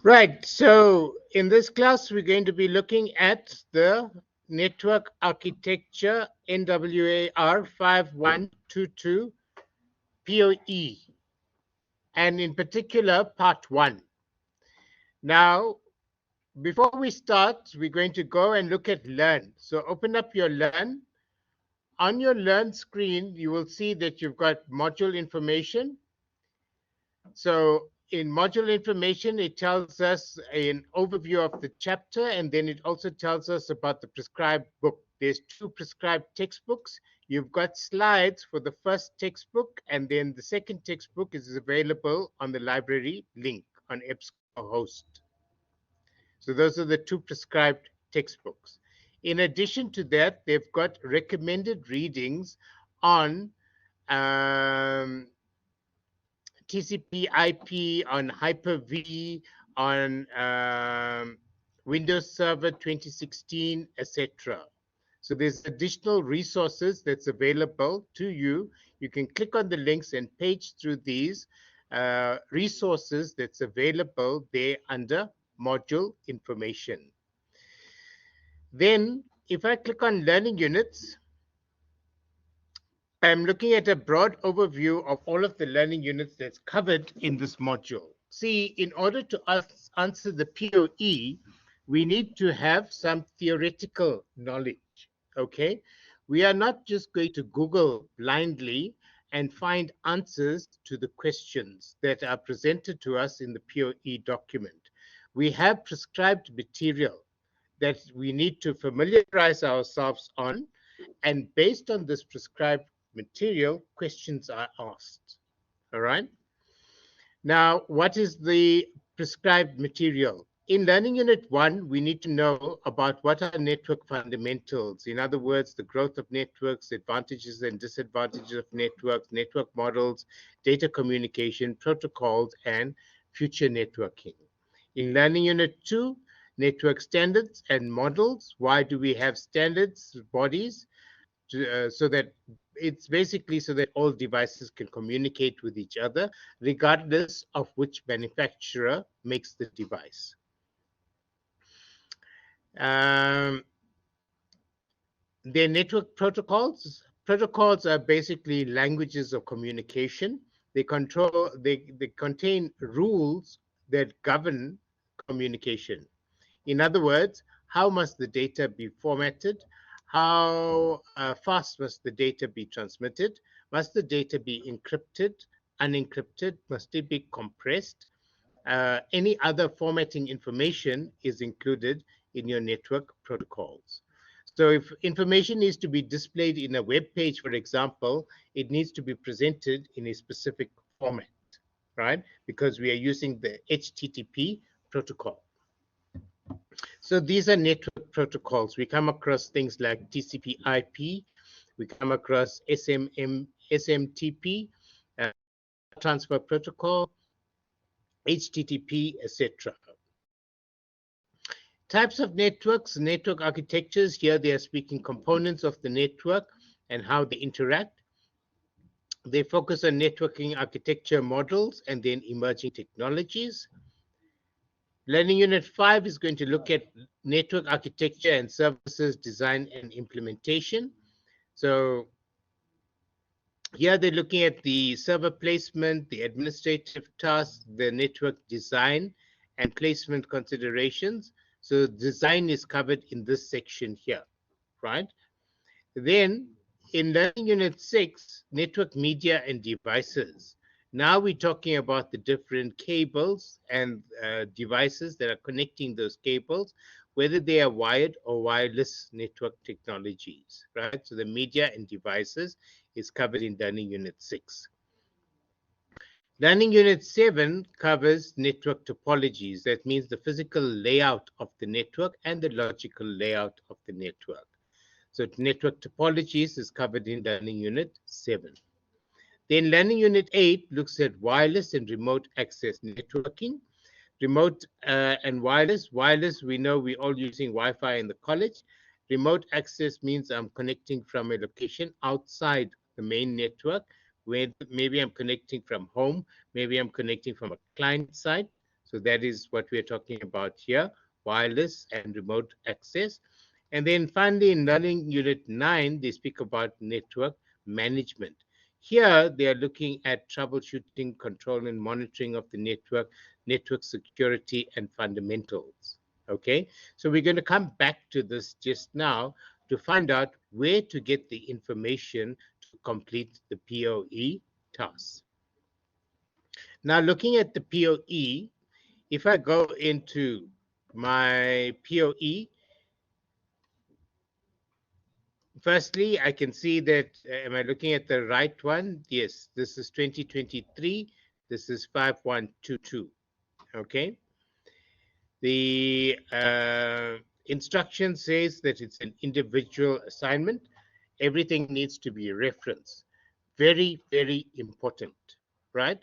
Right, so in this class, we're going to be looking at the network architecture NWAR5122 POE, and in particular, part one. Now, before we start, we're going to go and look at Learn. So open up your Learn. On your Learn screen, you will see that you've got module information. So in module information, it tells us an overview of the chapter, and then it also tells us about the prescribed book. There's 2 prescribed textbooks. You've got slides for the first textbook, and then the second textbook is available on the library link on EBSCO host. So those are the 2 prescribed textbooks. In addition to that, they've got recommended readings on TCP/IP, on Hyper-V, on Windows Server 2016, etc. So there's additional resources that's available to you. You can click on the links and page through these resources that's available there under module information. Then if I click on learning units, I'm looking at a broad overview of all of the learning units that's covered in this module. See, in order to answer the POE, we need to have some theoretical knowledge, okay? We are not just going to Google blindly and find answers to the questions that are presented to us in the POE document. We have prescribed material that we need to familiarize ourselves on, and based on this prescribed material, questions are asked. All right. Now, what is the prescribed material? In Learning Unit 1, we need to know about what are network fundamentals. In other words, the growth of networks, advantages and disadvantages of networks, network models, data communication, protocols, and future networking. In Learning Unit 2, network standards and models. Why do we have standards bodies? So that it's basically so that all devices can communicate with each other, regardless of which manufacturer makes the device. The network protocols. Protocols are basically languages of communication. They contain rules that govern communication. In other words, how must the data be formatted? How fast must the data be transmitted? Must the data be encrypted, unencrypted? Must it be compressed? Any other formatting information is included in your network protocols. So if information needs to be displayed in a web page, for example, it needs to be presented in a specific format, right? Because we are using the HTTP protocol. So these are network protocols. We come across things like TCP/IP, we come across SMTP, transfer protocol, HTTP, etc. Types of networks, network architectures. Here they are speaking components of the network and how they interact. They focus on networking architecture models and then emerging technologies. Learning Unit 5 is going to look at network architecture and services design and implementation. So here they're looking at the server placement, the administrative tasks, the network design and placement considerations. So design is covered in this section here, right? Then in Learning Unit 6, network media and devices. Now we're talking about the different cables and devices that are connecting those cables, whether they are wired or wireless network technologies, right? So the media and devices is covered in Learning Unit 6. Learning Unit 7 covers network topologies. That means the physical layout of the network and the logical layout of the network. So network topologies is covered in Learning Unit 7. Then Learning Unit 8 looks at wireless and remote access networking. Remote and wireless. Wireless, we know we're all using Wi-Fi in the college. Remote access means I'm connecting from a location outside the main network, where maybe I'm connecting from home, maybe I'm connecting from a client side. So that is what we're talking about here, wireless and remote access. And then finally, in Learning Unit 9, they speak about network management. Here, they are looking at troubleshooting, control, and monitoring of the network security, and fundamentals. Okay, so we're going to come back to this just now to find out where to get the information to complete the POE task. Now, looking at the POE, if I go into my POE, firstly, I can see that, am I looking at the right one? Yes, this is 2023. This is 5122. Okay. The instruction says that it's an individual assignment. Everything needs to be referenced. Very, very important, right?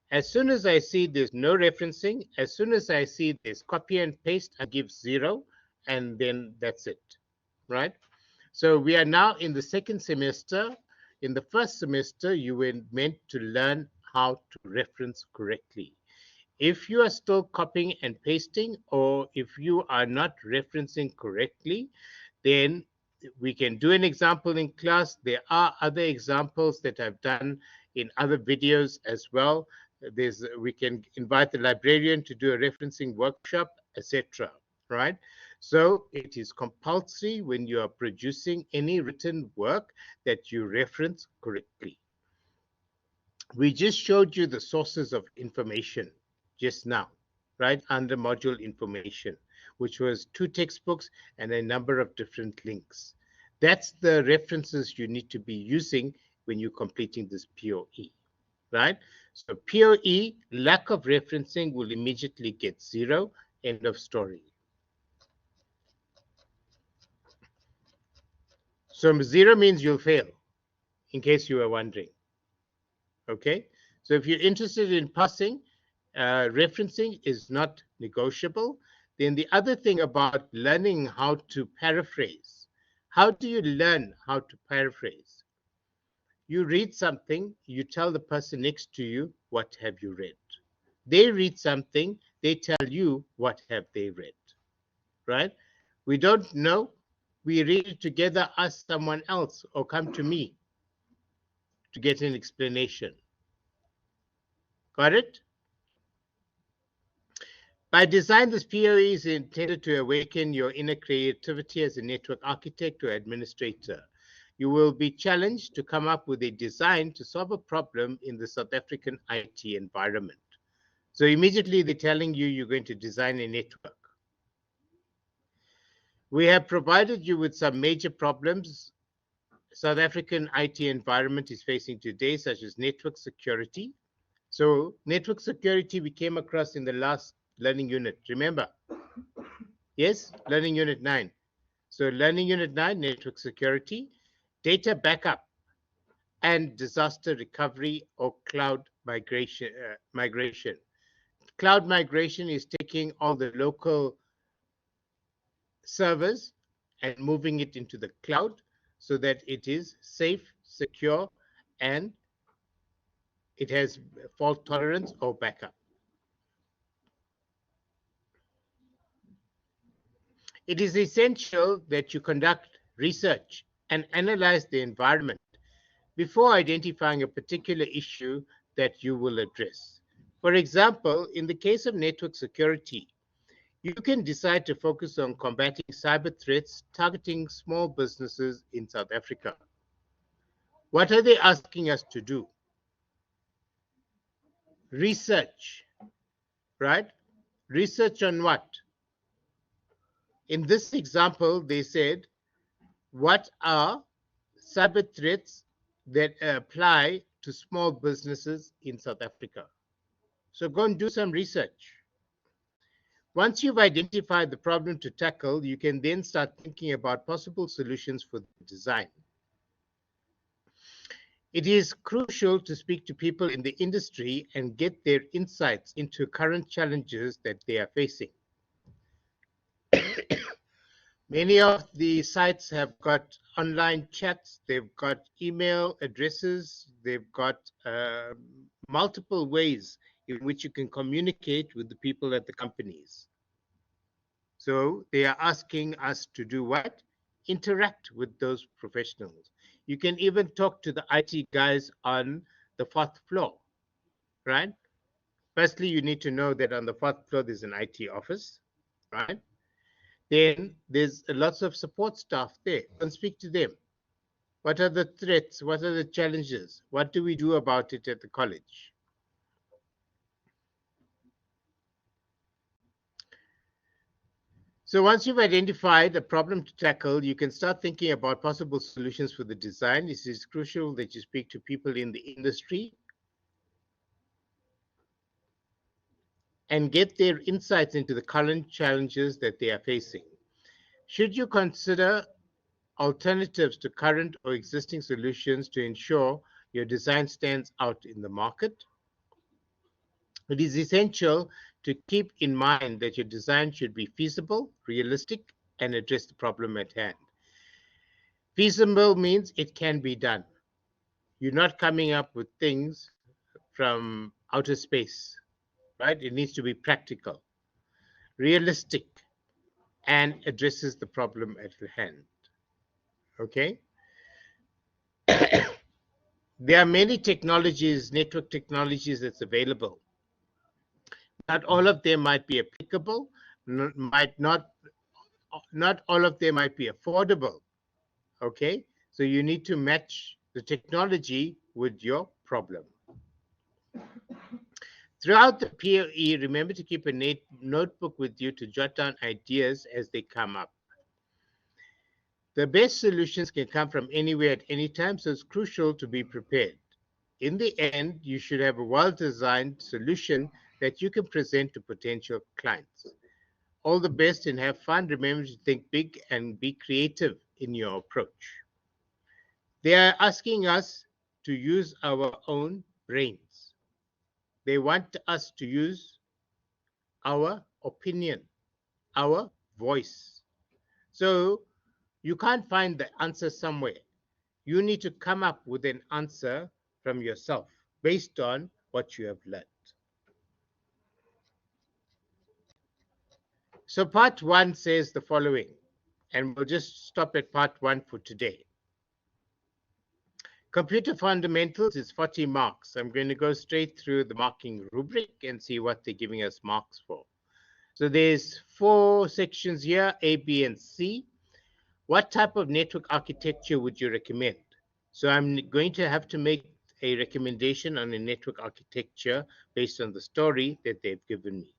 As soon as I see there's no referencing, as soon as I see there's copy and paste, I give 0, and then that's it, right? So we are now in the second semester. In the first semester, you were meant to learn how to reference correctly. If you are still copying and pasting, or if you are not referencing correctly, then we can do an example in class. There are other examples that I've done in other videos as well. We can invite the librarian to do a referencing workshop, etc. Right? So it is compulsory when you are producing any written work that you reference correctly. We just showed you the sources of information just now, right, under module information, which was 2 textbooks and a number of different links. That's the references you need to be using when you're completing this POE, right? So POE, lack of referencing, will immediately get 0, end of story. So 0 means you'll fail, in case you were wondering. Okay, so if you're interested in passing, referencing is not negotiable. Then the other thing about learning how to paraphrase. How do you learn how to paraphrase? You read something, you tell the person next to you, what have you read? They read something, they tell you, what have they read? Right? We don't know. We read it together, ask someone else, or come to me to get an explanation. Got it? By design, this POE is intended to awaken your inner creativity as a network architect or administrator. You will be challenged to come up with a design to solve a problem in the South African IT environment. So immediately they're telling you you're going to design a network. We have provided you with some major problems South African IT environment is facing today, such as network security. So network security we came across in the last learning unit, remember? Yes, learning unit 9. So learning unit 9, network security, data backup, and disaster recovery or cloud migration. Cloud migration is taking all the local servers and moving it into the cloud so that it is safe, secure, and it has fault tolerance or backup. It is essential that you conduct research and analyze the environment before identifying a particular issue that you will address. For example, in the case of network security, you can decide to focus on combating cyber threats targeting small businesses in South Africa. What are they asking us to do? Research, right? Research on what? In this example, they said, what are cyber threats that apply to small businesses in South Africa? So go and do some research. Once you've identified the problem to tackle, you can then start thinking about possible solutions for the design. It is crucial to speak to people in the industry and get their insights into current challenges that they are facing. Many of the sites have got online chats, they've got email addresses, they've got multiple ways in which you can communicate with the people at the companies. So they are asking us to do what? Interact with those professionals. You can even talk to the IT guys on the 4th floor, right? Firstly, you need to know that on the 4th floor there's an IT office, right? Then there's lots of support staff there. Go and speak to them. What are the threats? What are the challenges? What do we do about it at the college? So once you've identified a problem to tackle, you can start thinking about possible solutions for the design. It is crucial that you speak to people in the industry and get their insights into the current challenges that they are facing. Should you consider alternatives to current or existing solutions to ensure your design stands out in the market? It is essential to keep in mind that your design should be feasible, realistic, and address the problem at hand. Feasible means it can be done. You're not coming up with things from outer space, right? It needs to be practical, realistic, and addresses the problem at hand. Okay? There are many technologies, network technologies that's available. Not all of them might be applicable, might not all of them might be affordable. Okay? So you need to match the technology with your problem. Throughout the POE, remember to keep a notebook with you to jot down ideas as they come up. The best solutions can come from anywhere at any time, so it's crucial to be prepared. In the end, you should have a well-designed solution that you can present to potential clients. All the best and have fun. Remember to think big and be creative in your approach. They are asking us to use our own brains. They want us to use our opinion, our voice. So you can't find the answer somewhere. You need to come up with an answer from yourself based on what you have learned. So part 1 says the following, and we'll just stop at part 1 for today. Computer fundamentals is 40 marks. I'm going to go straight through the marking rubric and see what they're giving us marks for. So there's 4 sections here, A, B, and C. What type of network architecture would you recommend? So I'm going to have to make a recommendation on a network architecture based on the story that they've given me.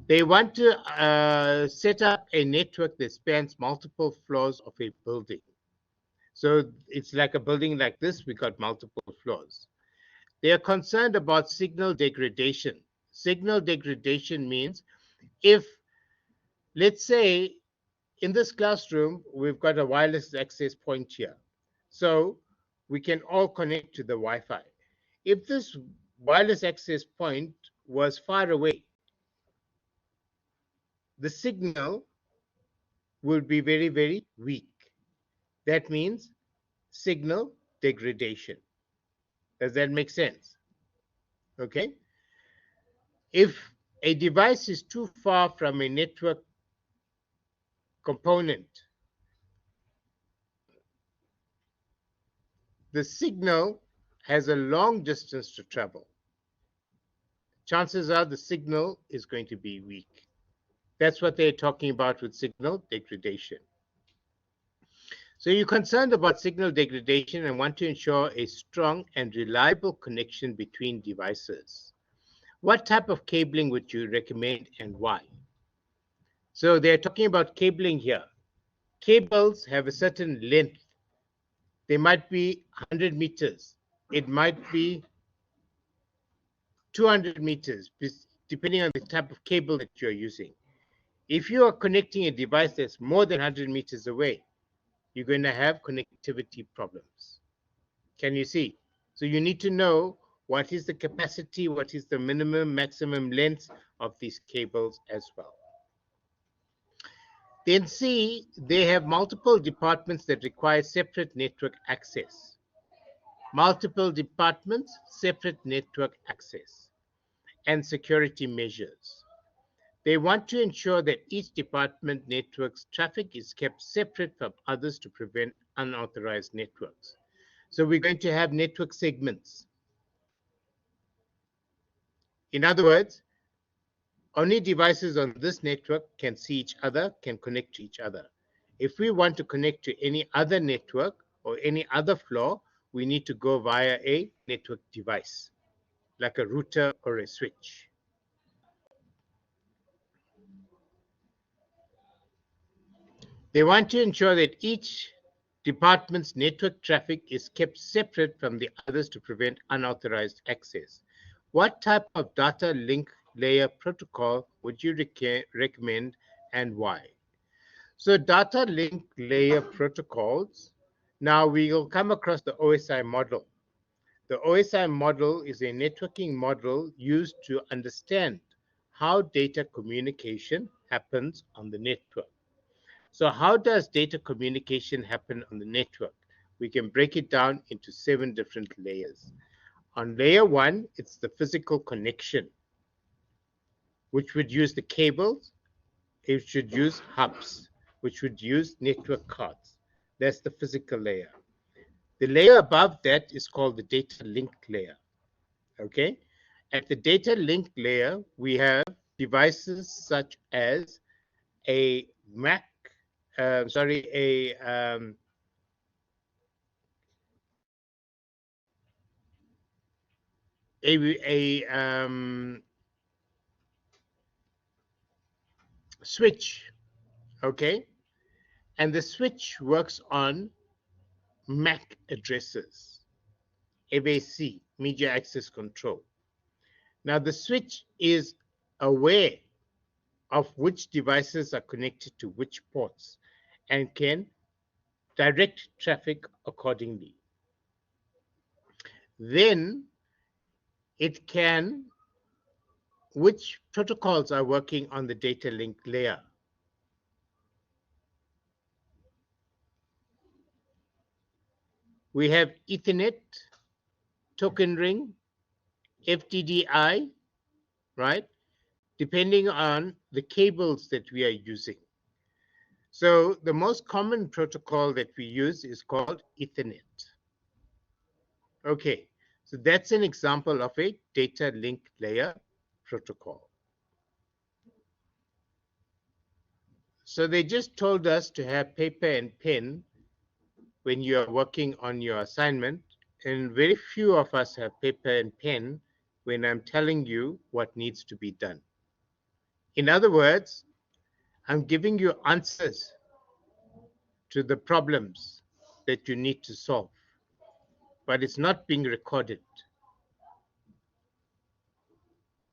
They want to set up a network that spans multiple floors of a building. So it's like a building like this, we got multiple floors. They are concerned about signal degradation. Signal degradation means if, let's say, in this classroom, we've got a wireless access point here. So we can all connect to the Wi-Fi. If this wireless access point was far away, the signal will be very, very weak. That means signal degradation. Does that make sense? Okay. If a device is too far from a network component, the signal has a long distance to travel. Chances are the signal is going to be weak. That's what they're talking about with signal degradation. So you're concerned about signal degradation and want to ensure a strong and reliable connection between devices. What type of cabling would you recommend and why? So they're talking about cabling here. Cables have a certain length. They might be 100 meters. It might be 200 meters, depending on the type of cable that you're using. If you are connecting a device that's more than 100 meters away, you're going to have connectivity problems. Can you see? So you need to know what is the capacity, what is the minimum, maximum length of these cables as well. Then C, they have multiple departments that require separate network access. Multiple departments, separate network access, and security measures. They want to ensure that each department network's traffic is kept separate from others to prevent unauthorized networks. So we're going to have network segments. In other words, only devices on this network can see each other, can connect to each other. If we want to connect to any other network or any other floor, we need to go via a network device, like a router or a switch. They want to ensure that each department's network traffic is kept separate from the others to prevent unauthorized access. What type of data link layer protocol would you recommend and why? So data link layer protocols, now we will come across the OSI model. The OSI model is a networking model used to understand how data communication happens on the network. So how does data communication happen on the network? We can break it down into 7 different layers. On layer 1, it's the physical connection, which would use the cables. It should use hubs, which would use network cards. That's the physical layer. The layer above that is called the data link layer. Okay? At the data link layer, we have devices such as a Mac, sorry, a switch, okay? And the switch works on MAC addresses, MAC, Media Access Control. Now, the switch is aware of which devices are connected to which ports and can direct traffic accordingly. Then it can, which protocols are working on the data link layer? We have Ethernet, token ring, FDDI, right? Depending on the cables that we are using. So the most common protocol that we use is called Ethernet. Okay, so that's an example of a data link layer protocol. So they just told us to have paper and pen when you are working on your assignment, and very few of us have paper and pen when I'm telling you what needs to be done. In other words, I'm giving you answers to the problems that you need to solve, but it's not being recorded.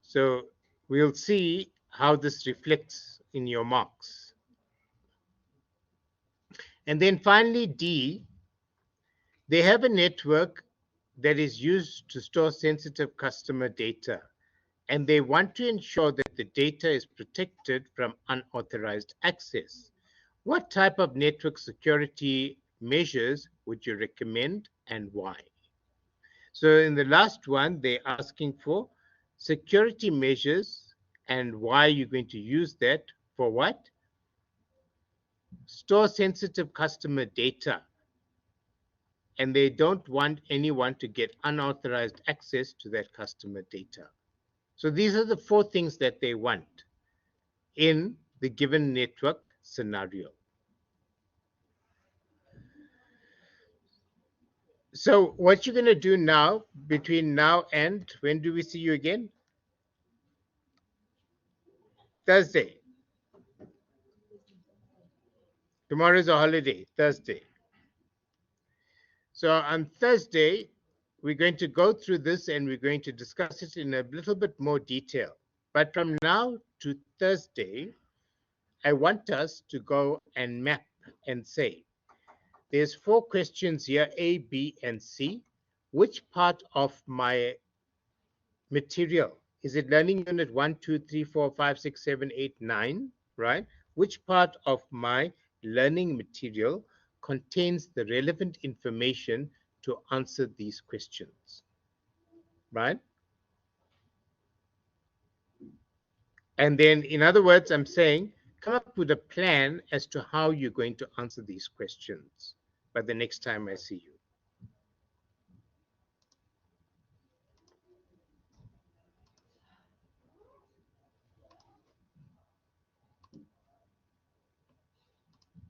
So we'll see how this reflects in your marks. And then finally, D, they have a network that is used to store sensitive customer data, and they want to ensure that the data is protected from unauthorized access. What type of network security measures would you recommend and why? So in the last one, they're asking for security measures and why you're going to use that for what? Store sensitive customer data. And they don't want anyone to get unauthorized access to that customer data. So these are the 4 things that they want in the given network scenario. So what you're going to do now, between now and when do we see you again? Thursday. Tomorrow is a holiday, Thursday. So on Thursday, we're going to go through this and we're going to discuss it in a little bit more detail. But from now to Thursday, I want us to go and map and say, there's 4 questions here, A, B, and C. Which part of my material? Is it learning unit 1, 2, 3, 4, 5, 6, 7, 8, 9, right? Which part of my learning material contains the relevant information to answer these questions, right? And then, in other words, I'm saying come up with a plan as to how you're going to answer these questions by the next time I see you.